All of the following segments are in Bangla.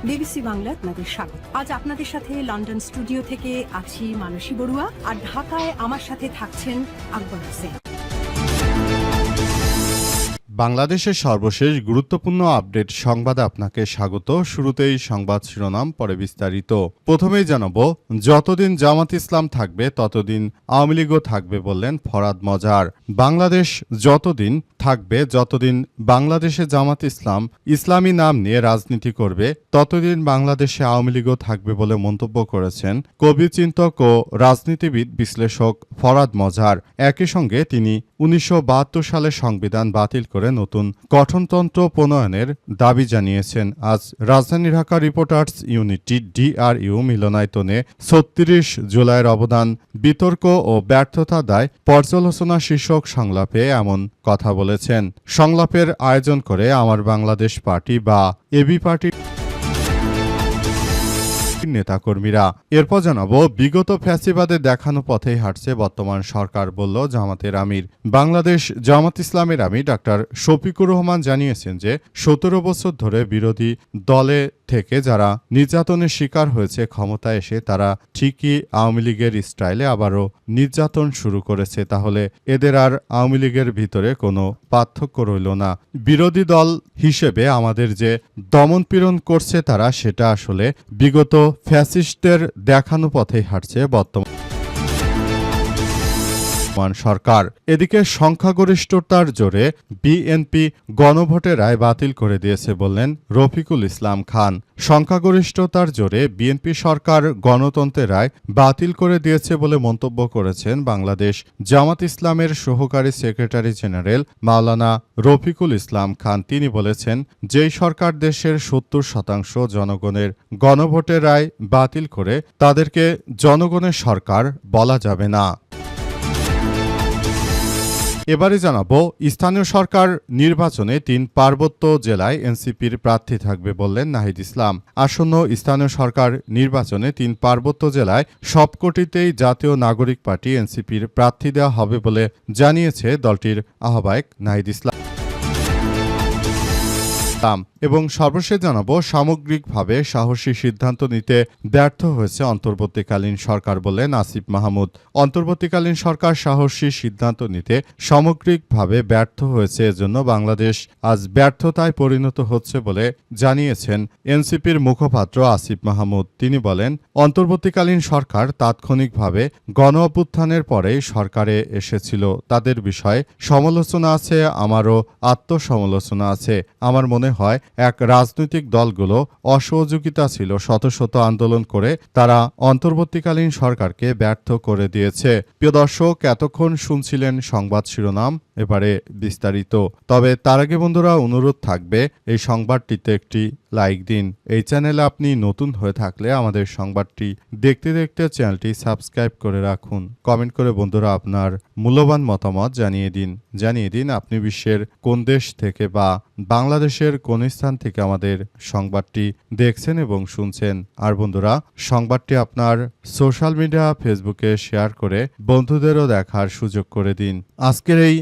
বিবিসি বাংলা আপনাদের স্বাগত। আজ আপনাদের সাথে লন্ডন স্টুডিও থেকে আছি মানসী বড়ুয়া, আর ঢাকায় আমার সাথে থাকছেন আকবর হোসেন। বাংলাদেশের সর্বশেষ গুরুত্বপূর্ণ আপডেট সংবাদে আপনাকে স্বাগত। শুরুতেই সংবাদ শিরোনাম, পরে বিস্তারিত। প্রথমেই জানাবো, যতদিন জামাত ইসলাম থাকবে ততদিন আওয়ামী লীগও থাকবে বললেন ফরহাদ মজার। বাংলাদেশ যতদিন থাকবে, যতদিন বাংলাদেশে জামাত ইসলাম ইসলামী নাম নিয়ে রাজনীতি করবে, ততদিন বাংলাদেশে আওয়ামী লীগও থাকবে বলে মন্তব্য করেছেন কবি, চিন্তক ও রাজনীতিবিদ বিশ্লেষক ফরহাদ মজার। একই সঙ্গে তিনি 1972 সালে সংবিধান বাতিল করে নতুন গঠনতন্ত্র প্রণয়নের দাবি জানিয়েছেন। আজ রাজধানী ঢাকা রিপোর্টার্স ইউনিটি DRU মিলনায়তনে 36 জুলাইয়ের অবদান, বিতর্ক ও ব্যর্থতা দায় পর্যালোচনা শীর্ষক সংলাপে এমন কথা বলেছেন। সংলাপের আয়োজন করে আমার বাংলাদেশ পার্টি বা এবি পার্টি নেতাকর্মীরা। এরপর জানাবো, বিগত ফ্যাসিবাদে দেখানো পথেই হাঁটছে বর্তমান সরকার বলল জামাতের আমির। বাংলাদেশ জামাত ইসলামের আমির ডাক্তার শফিকুর রহমান জানিয়েছেন যে 17 বছর ধরে বিরোধী দলে থেকে যারা নির্যাতনের শিকার হয়েছে, ক্ষমতায় এসে তারা ঠিকই আওয়ামী লীগের স্টাইলে আবারও নির্যাতন শুরু করেছে। তাহলে এদের আর আওয়ামী লীগের ভিতরে কোনো পার্থক্য রইল না। বিরোধী দল হিসেবে আমাদের যে দমনপীড়ন করছে তারা, সেটা আসলে বিগত ফ্যাসিস্টদের দেখানো পথেই হাঁটছে বর্তমান সরকার। এদিকে সংখ্যাগরিষ্ঠতার জোরে বিএনপি গণভোটের রায় বাতিল করে দিয়েছে বললেন রফিকুল ইসলাম খান। সংখ্যাগরিষ্ঠতার জোরে বিএনপি সরকার গণতন্ত্রের রায় বাতিল করে দিয়েছে বলে মন্তব্য করেছেন বাংলাদেশ জামাত ইসলামের সহকারী সেক্রেটারি জেনারেল মাওলানা রফিকুল ইসলাম খান। তিনি বলেছেন, যেই সরকার দেশের 70% জনগণের গণভোটের রায় বাতিল করে, তাদেরকে জনগণের সরকার বলা যাবে না। এবারে জানাবো, স্থানীয় সরকার নির্বাচনে 3 পার্বত্য জেলায় এনসিপির প্রার্থী থাকবে বললেন নাহিদ ইসলাম। আসন্ন স্থানীয় সরকার নির্বাচনে 3 পার্বত্য জেলায় সবকটিতেই জাতীয় নাগরিক পার্টি এনসিপির প্রার্থী দেওয়া হবে বলে জানিয়েছে দলটির আহ্বায়ক নাহিদ ইসলাম। এবং সর্বশেষ জানাবো, সামগ্রিকভাবে সাহসী সিদ্ধান্ত নিতে ব্যর্থ হয়েছে অন্তর্বর্তীকালীন সরকার বললেন আসিফ মাহমুদ। অন্তর্বর্তীকালীন সরকার সাহসী সিদ্ধান্ত নিতে সামগ্রিকভাবে ব্যর্থ হয়েছে, এজন্য বাংলাদেশ আজ ব্যর্থতায় পরিণত হচ্ছে বলে জানিয়েছেন এনসিপির মুখপাত্র আসিফ মাহমুদ। তিনি বলেন, অন্তর্বর্তীকালীন সরকার তাৎক্ষণিকভাবে গণ অভ্যুত্থানের পরেই সরকারে এসেছিল। তাদের বিষয়ে সমালোচনা আছে, আমারও আত্মসমালোচনা আছে। আমার মনে হয় এক রাজনৈতিক দলগুলো অসহযোগিতা ছিল, শত শত আন্দোলন করে তারা অন্তর্বর্তীকালীন সরকারকে ব্যর্থ করে দিয়েছে। প্রিয় দর্শক, এতক্ষণ শুনছিলেন সংবাদ শিরোনাম, এবারে বিস্তারিত। তবে তার আগে বন্ধুরা, অনুরোধ থাকবে এই সংবাদটিতে একটি লাইক দিন। এই চ্যানেলে আপনি নতুন হয়ে থাকলে আমাদের সংবাদটি দেখতে দেখতে চ্যানেলটি সাবস্ক্রাইব করে রাখুন। কমেন্ট করে বন্ধুরা আপনার মূল্যবান মতামত জানিয়ে দিন আপনি বিশ্বের কোন দেশ থেকে বা বাংলাদেশের কোন স্থান থেকে আমাদের সংবাদটি দেখছেন এবং শুনছেন। আর বন্ধুরা, সংবাদটি আপনার সোশ্যাল মিডিয়া ফেসবুকে শেয়ার করে বন্ধুদেরও দেখার সুযোগ করে দিন। আজকের এই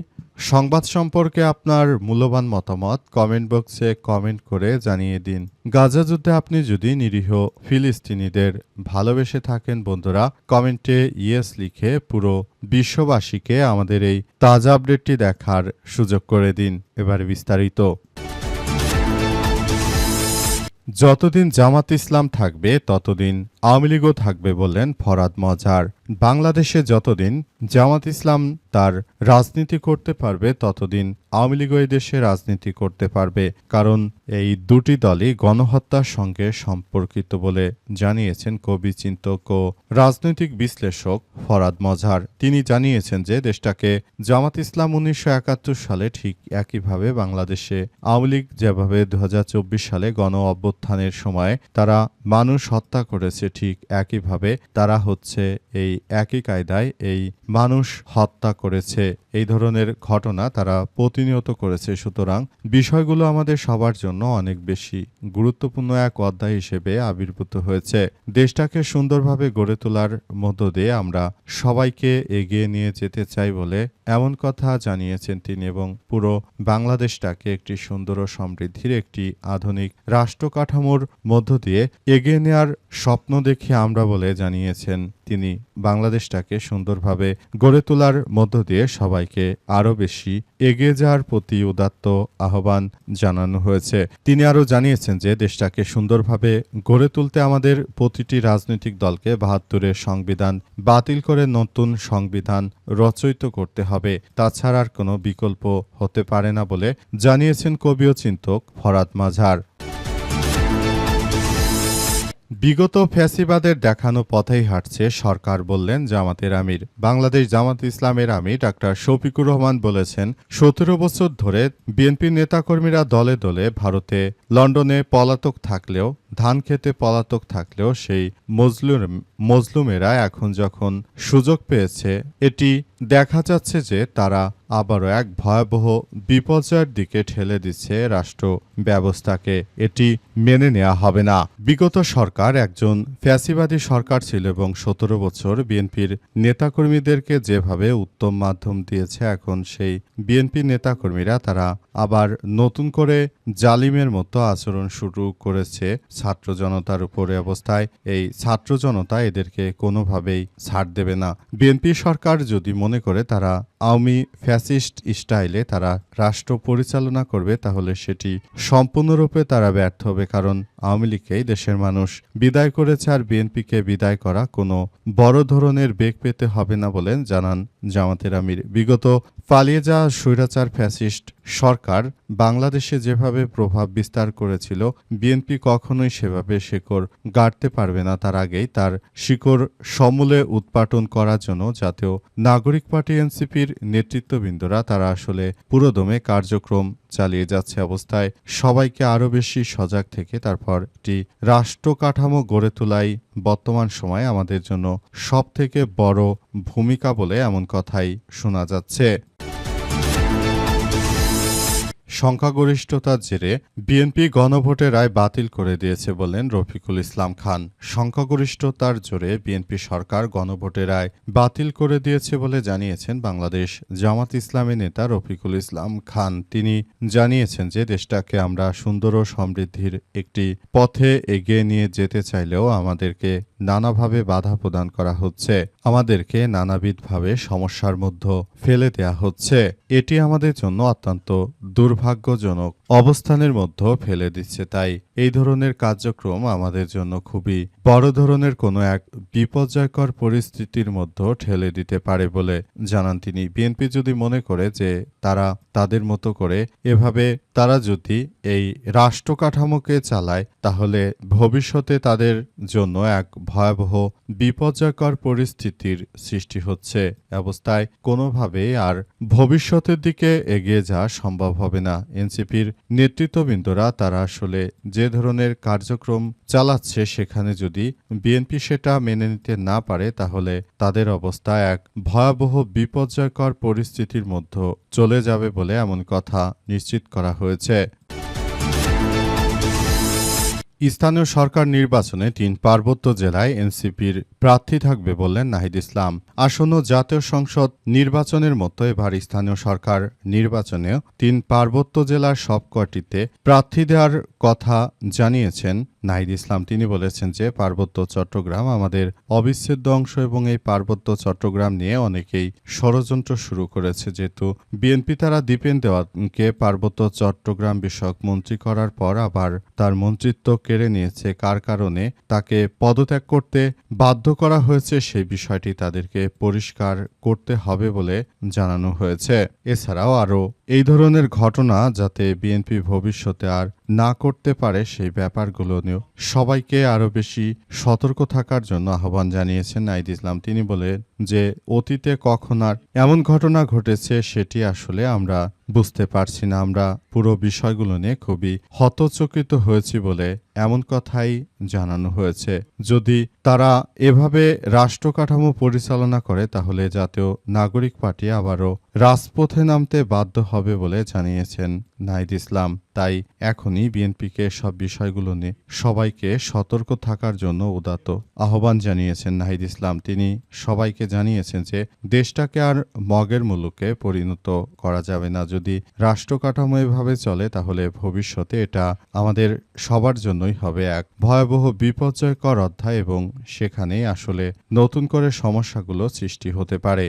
সংবাদ সম্পর্কে আপনার মূল্যবান মতামত কমেন্ট বক্সে কমেন্ট করে জানিয়ে দিন। গাজা যুদ্ধে আপনি যদি নিরীহ ফিলিস্তিনিদের ভালোবেসে থাকেন বন্ধুরা, কমেন্টে ইয়েস লিখে পুরো বিশ্ববাসীকে আমাদের এই তাজা আপডেটটি দেখার সুযোগ করে দিন। এবারে বিস্তারিত। যতদিন জামাত ইসলাম থাকবে ততদিন আওয়ামী লীগও থাকবে বললেন ফরহাদ মজার। বাংলাদেশে যতদিন জামাত ইসলাম তার রাজনীতি করতে পারবে, ততদিন আওয়ামী লীগও এই দেশে রাজনীতি করতে পারবে, কারণ এই দুটি দলই গণহত্যার সঙ্গে সম্পর্কিত বলে জানিয়েছেন কবি, চিন্তক ও রাজনৈতিক বিশ্লেষক ফরহাদ মজার। তিনি জানিয়েছেন যে দেশটাকে জামাত ইসলাম 1971 সালে ঠিক একইভাবে বাংলাদেশে আওয়ামী লীগ যেভাবে 2024 সালে গণ অভ্যুত্থানের সময় তারা মানুষ হত্যা করেছে, ঠিক একইভাবে তারা হচ্ছে এই একই কায়দায় এই মানুষ হত্যা করেছে। এই ধরনের ঘটনা তারা প্রতিনিয়ত করেছে। সুতরাং বিষয়গুলো আমাদের সবার জন্য অনেক বেশি গুরুত্বপূর্ণ এক অধ্যায় হিসেবে আবির্ভূত হয়েছে। দেশটাকে সুন্দরভাবে গড়ে তোলার মধ্য দিয়ে আমরা সবাইকে এগিয়ে নিয়ে যেতে চাই বলে এমন কথা জানিয়েছেন তিনি এবং পুরো বাংলাদেশটাকে একটি সুন্দর ও সমৃদ্ধির একটি আধুনিক রাষ্ট্র কাঠামোর মধ্য দিয়ে এগিয়ে নেওয়ার স্বপ্ন দেখি আমরা বলে জানিয়েছেন তিনি। বাংলাদেশটাকে সুন্দরভাবে গড়ে তোলার মধ্য দিয়ে সবাইকে আরও বেশি এগিয়ে যাওয়ার প্রতি উদাত্ত আহ্বান জানানো হয়েছে। তিনি আরও জানিয়েছেন যে দেশটাকে সুন্দরভাবে গড়ে তুলতে আমাদের প্রতিটি রাজনৈতিক দলকে ৭২-এর সংবিধান বাতিল করে নতুন সংবিধান রচয়িত করতে হবে। তাছাড়া আর কোনো বিকল্প হতে পারে না বলে জানিয়েছেন কবি ও চিন্তক ফরহাদ মাঝার। বিগত ফ্যাসিবাদের দেখানো পথেই হাঁটছে সরকার, বললেন জামাতের আমির। বাংলাদেশ জামাত ইসলামের আমির ডাক্তার শফিকুর রহমান বলেছেন, ১৭ বছর ধরে বিএনপির নেতাকর্মীরা দলে দলে ভারতে, লন্ডনে পলাতক থাকলেও, ধান খেতে পলাতক থাকলেও সেই মজলুমেরা এখন যখন সুযোগ পেয়েছে, এটি দেখা যাচ্ছে যে তারা আবারও এক ভয়াবহ বিপর্যয়ের দিকে ঠেলে দিচ্ছে রাষ্ট্র ব্যবস্থাকে। এটি মেনে নেওয়া হবে না। বিগত সরকার একজন ফ্যাসিবাদী সরকার ছিল এবং ১৭ বছর বিএনপির নেতাকর্মীদেরকে যেভাবে উত্তম মাধ্যম দিয়েছে, এখন সেই বিএনপি নেতাকর্মীরা তারা আবার নতুন করে জালিমের মতো আচরণ শুরু করেছে ছাত্র জনতার উপরে। অবস্থায় এই ছাত্র জনতা এদেরকে কোনোভাবেই ছাড় দেবে না। বিএনপি সরকার যদি মনে করে তারা আওয়ামী ফ্যাসিস্ট স্টাইলে তারা রাষ্ট্র পরিচালনা করবে, তাহলে সেটি সম্পূর্ণরূপে তারা ব্যর্থ হবে। কারণ আওয়ামী লীগকেই দেশের মানুষ বিদায় করেছে, আর বিএনপিকে বিদায় করা কোনো বড় ধরনের বেগ পেতে হবে না বলেন জানান জামাতের আমির। বিগত পালিয়ে যাওয়া স্বৈরাচার ফ্যাসিস্ট সরকার বাংলাদেশে যেভাবে প্রভাব বিস্তার করেছিল, বিএনপি কখনোই সেভাবে শিকড় গাড়তে পারবে না। তার আগেই তার শিকড় সমূলে উৎপাটন করার জন্য জাতীয় নাগরিক পার্টি এনসিপির নেতৃত্ববৃন্দরা তারা আসলে পুরোদমে কার্যক্রম চালিয়ে যাচ্ছে। অবস্থায় সবাইকে আরও বেশি সজাগ থেকে তারপর একটি রাষ্ট্র কাঠামো গড়ে তোলাই বর্তমান সময়ে আমাদের জন্য সবথেকে বড় ভূমিকা বলে এমন কথাই শোনা যাচ্ছে। সংখ্যাগরিষ্ঠতার জেরে বিএনপি গণভোটের রায় বাতিল করে দিয়েছে বললেন রফিকুল ইসলাম খান। সংখ্যাগরিষ্ঠতার জোরে বিএনপি সরকার গণভোটের রায় বাতিল করে দিয়েছে বলে জানিয়েছেন বাংলাদেশ জামাত ইসলামের নেতা রফিকুল ইসলাম খান। তিনি জানিয়েছেন যে দেশটাকে আমরা সুন্দর ও সমৃদ্ধির একটি পথে এগিয়ে নিয়ে যেতে চাইলেও আমাদেরকে নানাভাবে বাধা প্রদান করা হচ্ছে, আমাদেরকে নানাবিধভাবে সমস্যার মধ্যে ফেলে দেয়া হচ্ছে। এটি আমাদের জন্য অত্যন্ত দুর্ভাগ্যজনক অবস্থানের মধ্যে ফেলে দিচ্ছে। তাই এই ধরনের কার্যক্রম আমাদের জন্য খুবই বড় ধরনের কোনো এক বিপর্যয়কর পরিস্থিতির মধ্যে ঠেলে দিতে পারে বলে জানান তিনি। বিএনপি যদি মনে করে যে তারা তাদের মতো করে এভাবে তারা যদি এই রাষ্ট্র কাঠামোকে চালায়, তাহলে ভবিষ্যতে তাদের জন্য এক ভয়াবহ বিপর্যয়কর পরিস্থিতির সৃষ্টি হচ্ছে। অবস্থায় কোনোভাবেই আর ভবিষ্যতের দিকে এগিয়ে যাওয়া সম্ভব হবে না। এনসিপির নেতৃত্ববৃন্দরা তারা আসলে যে ধরনের কার্যক্রম চালাচ্ছে, সেখানে যদি বিএনপি সেটা মেনে নিতে না পারে, তাহলে তাদের অবস্থা এক ভয়াবহ বিপর্যয়কর পরিস্থিতির মধ্যে চলে যাবে বলে এমন কথা নিশ্চিত করা হয়েছে। স্থানীয় সরকার নির্বাচনে ৩ পার্বত্য জেলায় এনসিপির প্রার্থী থাকবে বললেন নাহিদ ইসলাম। আসন্ন জাতীয় সংসদ নির্বাচনের মতো এবার স্থানীয় সরকার নির্বাচনেও ৩ পার্বত্য জেলার সবকটিতে প্রার্থী দেওয়ার কথা জানিয়েছেন নাহিদ ইসলাম। তিনি বলেছেন যে পার্বত্য চট্টগ্রাম আমাদের অবিচ্ছেদ্য অংশ এবং এই পার্বত্য চট্টগ্রাম নিয়ে অনেকেই ষড়যন্ত্র শুরু করেছে। যেহেতু বিএনপি তারা দীপেন দেওয়ানকে পার্বত্য চট্টগ্রাম বিষয়ক মন্ত্রী করার পর আবার তার মন্ত্রিত্ব কেড়ে নিয়েছে, কার কারণে তাকে পদত্যাগ করতে বাধ্য করা হয়েছে, সেই বিষয়টি তাদেরকে পরিষ্কার করতে হবে বলে জানানো হয়েছে। এছাড়াও আরও এই ধরনের ঘটনা যাতে বিএনপি ভবিষ্যতে আর না করতে পারে, সেই ব্যাপারগুলো নিয়েও সবাইকে আরও বেশি সতর্ক থাকার জন্য আহ্বান জানিয়েছেন নাহিদ ইসলাম। তিনি যে অতীতে কখন আর এমন ঘটনা ঘটেছে সেটি আসলে আমরা বুঝতে পারছি না। আমরা পুরো বিষয়গুলো নিয়ে খুবই হতচকিত হয়েছি বলে এমন কথাই জানানো হয়েছে। যদি তারা এভাবে রাষ্ট্র কাঠামো পরিচালনা করে তাহলে জাতীয় নাগরিক পার্টি আবারও রাজপথে নামতে বাধ্য হবে বলে জানিয়েছেন নাহিদ ইসলাম। তাই এখনই বিএনপিকে সব বিষয়গুলো নিয়ে সবাইকে সতর্ক থাকার জন্য উদাত্ত আহ্বান জানিয়েছেন নাহিদ ইসলাম। তিনি সবাইকে জানিয়েছেন যে দেশটাকে আর মগের মুলুকে পরিণত করা যাবে না। যদি রাষ্ট্র কাঠামো এভাবে চলে তাহলে ভবিষ্যতে এটা আমাদের সবার জন্যই হবে এক ভয়াবহ বিপর্যয়কর অধ্যায় এবং সেখানেই আসলে নতুন করে সমস্যাগুলো সৃষ্টি হতে পারে।